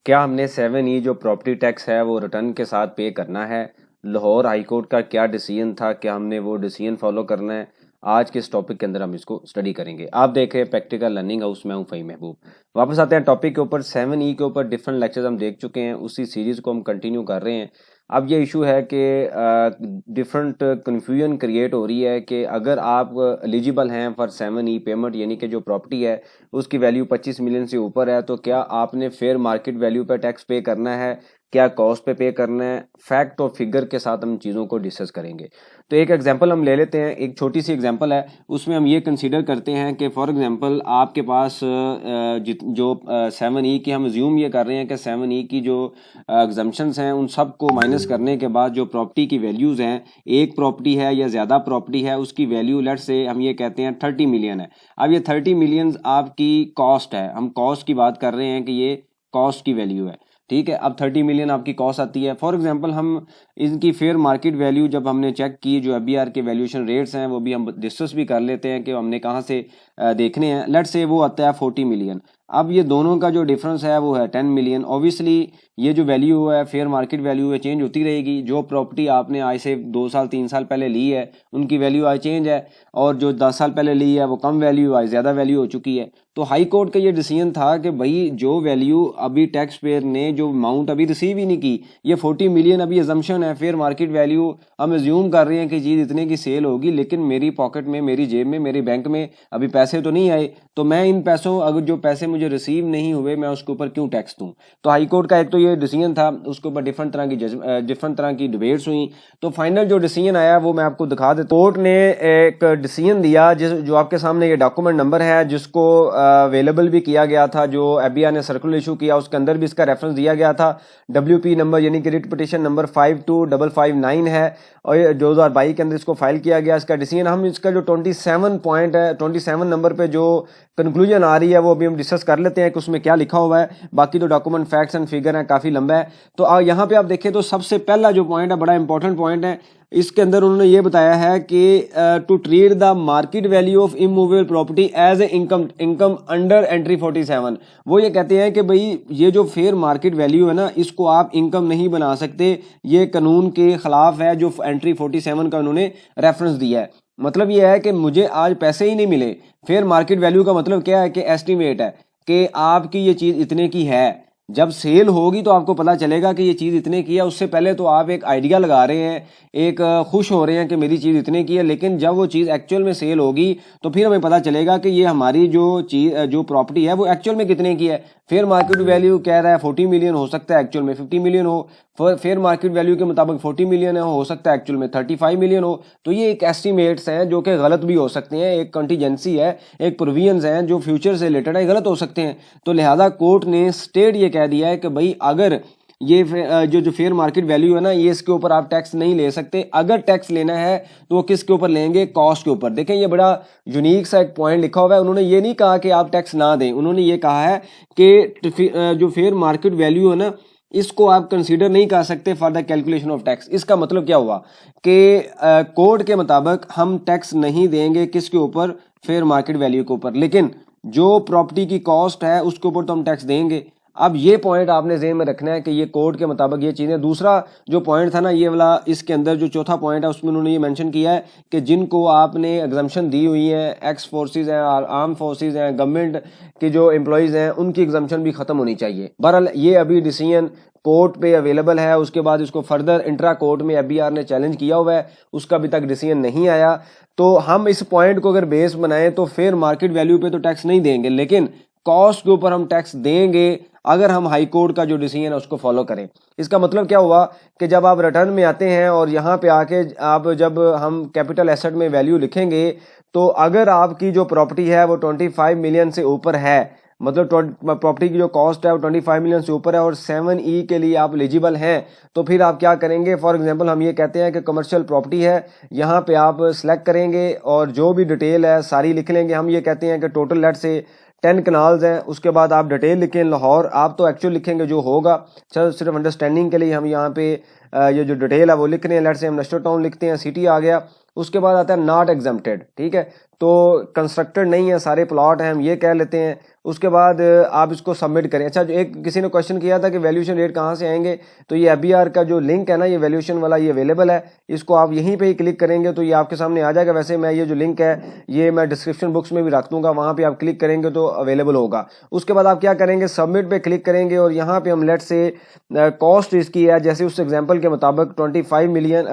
क्या हमने 7E जो प्रॉपर्टी टैक्स है वो रिटर्न के साथ पे करना है? लाहौर हाई कोर्ट का क्या डिसीजन था, क्या हमने वो डिसीजन फॉलो करना है? आज के इस टॉपिक के अंदर हम इसको स्टडी करेंगे। आप देख रहे हैं प्रैक्टिकल लर्निंग हाउस में हूँ फ़हीम महबूब। वापस आते हैं टॉपिक के ऊपर। 7E के ऊपर डिफरेंट लेक्चर्स हम देख चुके हैं, उसी सीरीज़ को हम कंटिन्यू कर रहे हैं। अब ये इशू है कि डिफरेंट कन्फ्यूजन क्रिएट हो रही है कि अगर आप एलिजिबल हैं फॉर 7E पेमेंट, यानी कि जो प्रॉपर्टी है उसकी वैल्यू 25 मिलियन से ऊपर है, तो क्या आपने फेयर मार्केट वैल्यू पे टैक्स पे करना है, क्या कॉस्ट पे करना है? फैक्ट और फिगर के साथ हम चीज़ों को डिस्कस करेंगे। तो एक एग्जांपल हम ले लेते हैं, एक छोटी सी एग्जांपल है, उसमें हम ये कंसीडर करते हैं कि फॉर एग्जांपल आपके पास जो 7E की, हम अज्यूम ये कर रहे हैं कि 7E की जो एग्जम्पशंस हैं उन सब को माइनस करने के बाद जो प्रॉपर्टी की वैल्यूज़ हैं, एक प्रॉपर्टी है या ज़्यादा प्रॉपर्टी है, उसकी वैल्यू लेट से हम ये कहते हैं 30 मिलियन है। अब ये 30 मिलियन आपकी कॉस्ट है, हम कॉस्ट की बात कर रहे हैं कि ये कॉस्ट की वैल्यू है, ठीक है। अब 30 मिलियन आपकी कॉस्ट आती है। फॉर एग्जांपल हम इनकी फेयर मार्केट वैल्यू जब हमने चेक की, जो एफबीआर के वैल्यूएशन रेट्स हैं वो भी हम डिस्कस भी कर लेते हैं कि हमने कहाँ से देखने हैं। लेट से वो आता है 40 मिलियन। अब ये दोनों का जो डिफरेंस है वो है 10 मिलियन। ऑब्वियसली ये जो वैल्यू है फेयर मार्केट वैल्यू है चेंज होती रहेगी। जो प्रॉपर्टी आपने आज से 2 साल 3 साल पहले ली है उनकी वैल्यू आज चेंज है, और जो 10 साल पहले ली है वो कम वैल्यू, आज ज़्यादा वैल्यू हो चुकी है। तो हाई कोर्ट का ये डिसीजन था कि भाई जो वैल्यू अभी टैक्स पेयर ने जो अमाउंट अभी रिसीव ही नहीं की, ये 40 मिलियन अभी अजम्पशन है, फेयर मार्केट वैल्यू हम अज्यूम कर रहे हैं कि चीज़ इतने की सेल होगी, लेकिन मेरी पॉकेट में, मेरी जेब में, मेरी बैंक में अभी पैसे तो नहीं आए, तो मैं इन पैसों, अगर जो पैसे मुझे रिसीव नहीं हुए, मैं उसके ऊपर क्यों टैक्स दूं? तो हाई कोर्ट का एक तो ये डिसीजन था, उसके ऊपर डिफरेंट तरह की डिबेट्स हुई। तो फाइनल जो डिसीजन आया वो मैं आपको दिखा देता हूं। कोर्ट ने एक डिसीजन दिया जो आपके सामने ये डॉक्यूमेंट नंबर है, जिसको अवेलेबल भी किया गया था, जो एफबीआर ने सर्कुलर इशू किया उसके अंदर भी इसका रेफरेंस दिया गया था। WP नंबर यानी कि रिट पिटिशन नंबर 52559 है, और ये 2022 के अंदर इसको फाइल किया गया। इसका डिसीजन, हम इसका जो 27 पॉइंट है, 27 नंबर पे जो कंक्लूजन आ रही है वो अभी हम डिस्कस कर लेते हैं कि उसमें क्या लिखा हुआ है। बाकी तो डॉक्यूमेंट फैक्ट्स एंड फिगर है, काफ़ी लंबा है। तो यहाँ पे आप देखें तो सबसे पहला जो पॉइंट है, बड़ा इंपॉर्टेंट पॉइंट है, इसके अंदर उन्होंने ये बताया है कि to treat the market value of immovable property as a income under entry 47। वो ये कहते हैं कि भाई ये जो फेयर मार्केट वैल्यू है ना, इसको आप इनकम नहीं बना सकते, ये कानून के खिलाफ है, जो एंट्री 47 का उन्होंने रेफरेंस दिया है। मतलब ये है कि मुझे आज पैसे ही नहीं मिले। फेयर मार्केट वैल्यू का मतलब क्या है कि एस्टिमेट है कि आपकी ये चीज़ इतने की है। जब सेल होगी तो आपको पता चलेगा कि ये चीज़ इतने की है। उससे पहले तो आप एक आइडिया लगा रहे हैं, एक खुश हो रहे हैं कि मेरी चीज़ इतने की है, लेकिन जब वो चीज़ एक्चुअल में सेल होगी तो फिर हमें पता चलेगा कि ये हमारी जो चीज़, जो प्रॉपर्टी है वो एक्चुअल में कितने की है। फेयर मार्केट वैल्यू कह रहा है 40 मिलियन, हो सकता है एक्चुअल में 50 मिलियन हो। फेयर मार्केट वैल्यू के मुताबिक 40 मिलियन हो सकता है एक्चुअल में 35 मिलियन हो। तो ये एक एस्टिमेट्स हैं जो कि गलत भी हो सकते हैं, एक कंटीजेंसी है, एक प्रोविजंस हैं जो फ्यूचर से रिलेटेड है, गलत हो सकते हैं। तो लिहाजा कोर्ट ने स्टेट ये कह दिया है कि भाई अगर ये जो फेयर मार्केट वैल्यू है ना, ये इसके ऊपर आप टैक्स नहीं ले सकते। अगर टैक्स लेना है तो वो किसके ऊपर लेंगे? कॉस्ट के ऊपर। देखें ये बड़ा यूनिक सा एक पॉइंट लिखा हुआ है। उन्होंने ये नहीं कहा कि आप टैक्स ना दें, उन्होंने ये कहा है कि जो फेयर मार्केट वैल्यू है ना, इसको आप कंसीडर नहीं कर सकते for the calculation of tax. इसका मतलब क्या हुआ कि कोड के मुताबिक हम टैक्स नहीं देंगे किसके ऊपर? फेयर मार्केट वैल्यू के ऊपर, लेकिन जो प्रॉपर्टी की कॉस्ट है उसके ऊपर तो हम टैक्स देंगे। अब ये पॉइंट आपने ज़हन में रखना है कि ये कोड के मुताबिक ये चीज़ें। दूसरा जो पॉइंट था ना, ये वाला, इसके अंदर जो चौथा पॉइंट है उसमें उन्होंने ये मेंशन किया है कि जिनको आपने एग्जम्पशन दी हुई है, एक्स फोर्सेज हैं, आर्म फोर्सेज हैं, गवर्नमेंट के जो एम्प्लॉयज़ हैं, उनकी एग्जम्पशन भी ख़त्म होनी चाहिए। बहरहाल ये अभी डिसीजन कोर्ट पे अवेलेबल है। उसके बाद इसको फर्दर इंट्रा कोर्ट में एफबीआर ने चैलेंज किया हुआ है, उसका अभी तक डिसीजन नहीं आया। तो हम इस पॉइंट को अगर बेस बनाएं तो फेयर मार्केट वैल्यू पे तो टैक्स नहीं देंगे, लेकिन कॉस्ट के ऊपर हम टैक्स देंगे अगर हम हाई कोर्ट का जो डिसीजन है उसको फॉलो करें। इसका मतलब क्या हुआ कि जब आप रिटर्न में आते हैं और यहाँ पे आके आप, जब हम कैपिटल एसेट में वैल्यू लिखेंगे, तो अगर आपकी जो प्रॉपर्टी है वो 25 मिलियन से ऊपर है, मतलब प्रॉपर्टी की जो कॉस्ट है वो 25 मिलियन से ऊपर है और 7E के लिए आप एलिजिबल हैं, तो फिर आप क्या करेंगे? फॉर एग्जांपल हम ये कहते हैं कि कमर्शियल प्रॉपर्टी है, यहाँ पे आप सेलेक्ट करेंगे और जो भी डिटेल है सारी लिख लेंगे। हम ये कहते हैं कि टोटल लेट से 10 कनाल्स हैं। उसके बाद आप डिटेल लिखें लाहौर, आप तो एक्चुअल लिखेंगे जो होगा, चलो सिर्फ अंडरस्टैंडिंग के लिए हम यहाँ पे ये जो डिटेल है वो लिख रहे हैं। लेट से हम नस्टर टाउन लिखते हैं, सिटी आ गया। उसके बाद आता है नॉट एग्जम्प्टेड, ठीक है, तो कंस्ट्रक्टेड नहीं है, सारे प्लॉट हैं, हम ये कह लेते हैं। उसके बाद आप इसको सबमिट करें। अच्छा, जो एक किसी ने क्वेश्चन किया था कि वैल्यूएशन रेट कहाँ से आएंगे, तो ये एफबीआर का जो लिंक है ना, ये वैल्यूएशन वाला, ये अवेलेबल है। इसको आप यहीं पे ही क्लिक करेंगे तो ये आपके सामने आ जाएगा। वैसे मैं ये जो लिंक है ये मैं डिस्क्रिप्शन बॉक्स में भी रख दूंगा, वहां पे आप क्लिक करेंगे तो अवेलेबल होगा। उसके बाद आप क्या करेंगे, सबमिट पे क्लिक करेंगे और यहाँ पे हम लेट से कॉस्ट इसकी है, जैसे उस एग्जाम्पल के मुताबिक 25 मिलियन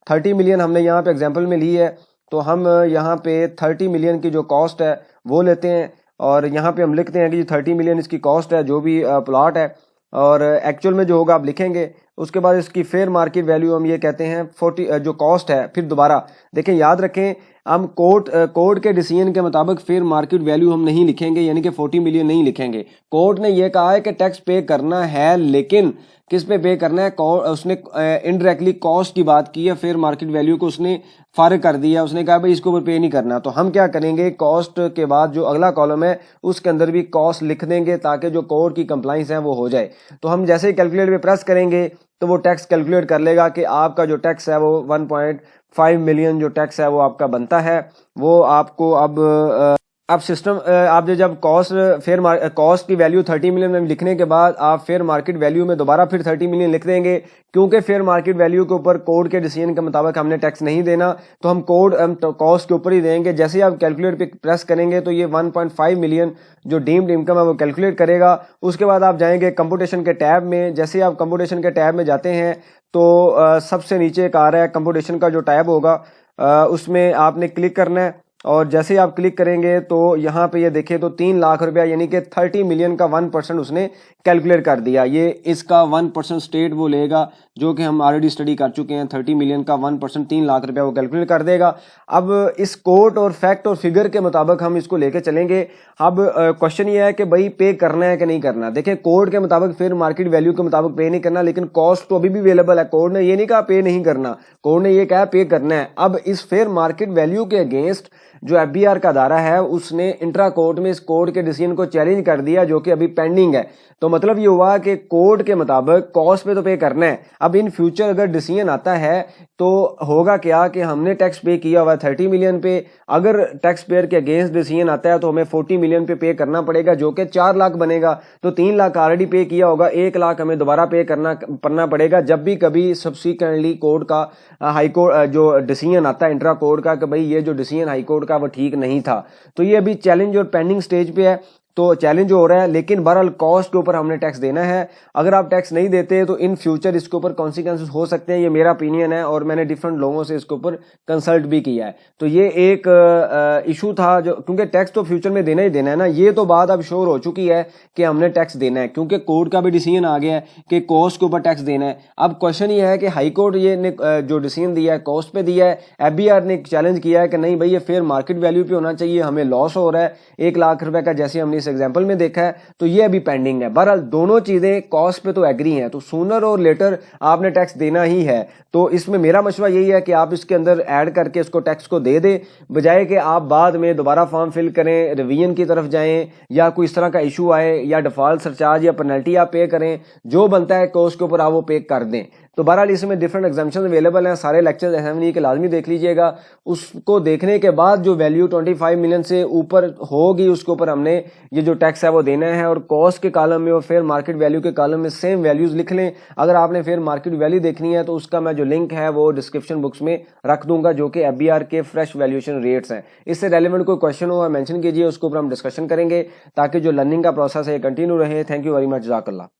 30 मिलियन हमने यहाँ पे एग्जाम्पल में ली है, तो हम यहाँ पे 30 मिलियन की जो कॉस्ट है वो लेते हैं और यहाँ पे हम लिखते हैं कि 30 मिलियन इसकी कॉस्ट है, जो भी प्लॉट है, और एक्चुअल में जो होगा आप लिखेंगे। उसके बाद इसकी फेयर मार्केट वैल्यू हम ये कहते हैं 40 जो कॉस्ट है। फिर दोबारा देखें, याद रखें, हम कोर्ट के डिसीजन के मुताबिक फेयर मार्केट वैल्यू हम नहीं लिखेंगे, यानी कि 40 मिलियन नहीं लिखेंगे। कोर्ट ने यह कहा है कि टैक्स पे करना है, लेकिन किस पे करना है, उसने इनडायरेक्टली कॉस्ट की बात की है, फेयर मार्केट वैल्यू को उसने फारिग कर दिया, उसने कहा भाई इसके ऊपर पे नहीं करना। तो हम क्या करेंगे, कॉस्ट के बाद जो अगला कॉलम है उसके अंदर भी कॉस्ट लिख देंगे ताकि जो कोर्ट की कंप्लाइंस है वो हो जाए। तो हम जैसे ही कैलकुलेट पे प्रेस करेंगे तो वो टैक्स कैलकुलेट कर लेगा कि आपका जो टैक्स है वो 1.5 मिलियन जो टैक्स है वो आपका बनता है। वो आपको अब सिस्टम आप जब कॉस्ट की वैल्यू 30 मिलियन में लिखने के बाद आप फेयर मार्केट वैल्यू में दोबारा फिर 30 मिलियन लिख देंगे, क्योंकि फेयर मार्केट वैल्यू के ऊपर कोड के डिसीजन के मुताबिक हमने टैक्स नहीं देना, तो हम कॉस्ट के ऊपर ही देंगे। जैसे ही आप कैलकुलेट पे प्रेस करेंगे तो ये 1.5 मिलियन जो डीम्ड इनकम है वो कैलकुलेट करेगा। उसके बाद आप जाएंगे कंप्यूटेशन के टैब में। जैसे ही आप कंप्यूटेशन के टैब में जाते हैं तो सबसे नीचे एक आ रहा है कंप्यूटेशन का जो टैब होगा, उसमें आपने क्लिक करना है और जैसे ही आप क्लिक करेंगे तो यहाँ पे ये देखिए तो 3 लाख रुपया यानी कि 30 मिलियन का 1% उसने कैलकुलेट कर दिया। ये इसका 1% स्टेट वो लेगा जो कि हम ऑलरेडी स्टडी कर चुके हैं। 30 मिलियन का 1% 3 लाख रुपया वो कैलकुलेट कर देगा। अब इस कोट और फैक्ट और फिगर के मुताबिक हम इसको लेके चलेंगे। अब क्वेश्चन ये है कि भाई पे करना है कि नहीं करना। देखिए, कोड के मुताबिक फेयर मार्केट वैल्यू के मुताबिक पे नहीं करना, लेकिन कॉस्ट तो अभी भी अवेलेबल है। कोड ने ये नहीं कहा पे नहीं करना, कोड ने ये कहा पे करना है। अब इस फेयर मार्केट वैल्यू के अगेंस्ट जो एफबीआर का अदारा है उसने इंट्रा कोर्ट में इस कोर्ट के डिसीजन को चैलेंज कर दिया, जो कि अभी पेंडिंग है। तो मतलब ये हुआ कि कोर्ट के मुताबिक कॉस्ट पे तो पे करना है। अब इन फ्यूचर अगर डिसीजन आता है तो होगा क्या कि हमने टैक्स पे किया हुआ 30 मिलियन पे, अगर टैक्स पेयर के अगेंस्ट डिसीजन आता है तो हमें 40 मिलियन पे करना पड़ेगा, जो कि 4 लाख बनेगा। तो 3 लाख ऑलरेडी पे किया होगा, 1 लाख हमें दोबारा पे करना पड़ेगा जब भी कभी सब्सिक्वेंटली कोर्ट का हाई कोर्ट जो डिसीजन आता है इंट्रा कोर्ट का कि भाई ये जो डिसीजन हाई कोर्ट का वो ठीक नहीं था। तो ये अभी चैलेंज और पेंडिंग स्टेज पे है, तो चैलेंज हो रहा है, लेकिन बहरहाल कॉस्ट के ऊपर हमने टैक्स देना है। अगर आप टैक्स नहीं देते तो इन फ्यूचर इसके ऊपर कॉन्सिक्वेंसेस हो सकते हैं। ये मेरा ओपिनियन है और मैंने डिफरेंट लोगों से इसके ऊपर कंसल्ट भी किया है। तो ये एक इशू था, जो क्योंकि टैक्स तो फ्यूचर में देना ही देना है ना, ये तो बात अब श्योर हो चुकी है कि हमने टैक्स देना है, क्योंकि कोर्ट का भी डिसीजन आ गया है कि कॉस्ट के ऊपर टैक्स देना है। अब क्वेश्चन ये है कि हाई कोर्ट ये ने जो डिसीजन दिया है कॉस्ट पे दिया है, एफबीआर ने चैलेंज किया है कि नहीं भाई ये फेयर मार्केट वैल्यू पे होना चाहिए, हमें लॉस हो रहा है 1 लाख रुपए का, जैसे हमने इस एग्जाम्पल में देखा है। तो ये अभी पेंडिंग है। बहरहाल दोनों चीजें कॉस्ट पे तो एग्री हैं, तो सूनर और लेटर आपने टैक्स देना ही है। तो इसमें मेरा मशवरा यही है कि आप इसके अंदर ऐड करके इसको टैक्स को दे दे, बजाय कि आप बाद में दोबारा फॉर्म फिल करें, रिवीजन की तरफ जाएं, या कोई इस तरह का इशू आए, या डिफॉल्ट सरचार्ज या पेनल्टी आप पे करें। जो बनता है कॉस्ट के ऊपर आप वो पे कर दें। तो बहरहाल इसमें डिफरेंट एग्जाम्पशन अवेलेबल हैं। सारे लेक्चर्स असेंबली के लाजमी देख लीजिएगा। उसको देखने के बाद जो वैल्यू 25 मिलियन से ऊपर होगी उसके ऊपर हमने ये जो टैक्स है वो देना है। और कॉस्ट के कॉलम में और फेयर मार्केट वैल्यू के कॉलम में सेम वैल्यूज लिख लें। अगर आपने फेयर मार्केट वैल्यू देखनी है तो उसका मैं जो लिंक है वो डिस्क्रिप्शन बॉक्स में रख दूंगा, जो कि एफबीआर के फ्रेश वैल्यूएशन रेट्स हैं। इससे रेलिवेंट कोई क्वेश्चन हो मेंशन कीजिए, उसके ऊपर हम डिस्कशन करेंगे ताकि जो लर्निंग का प्रोसेस है कंटिन्यू रहे। थैंक यू वेरी मच, जज़ाकल्लाह।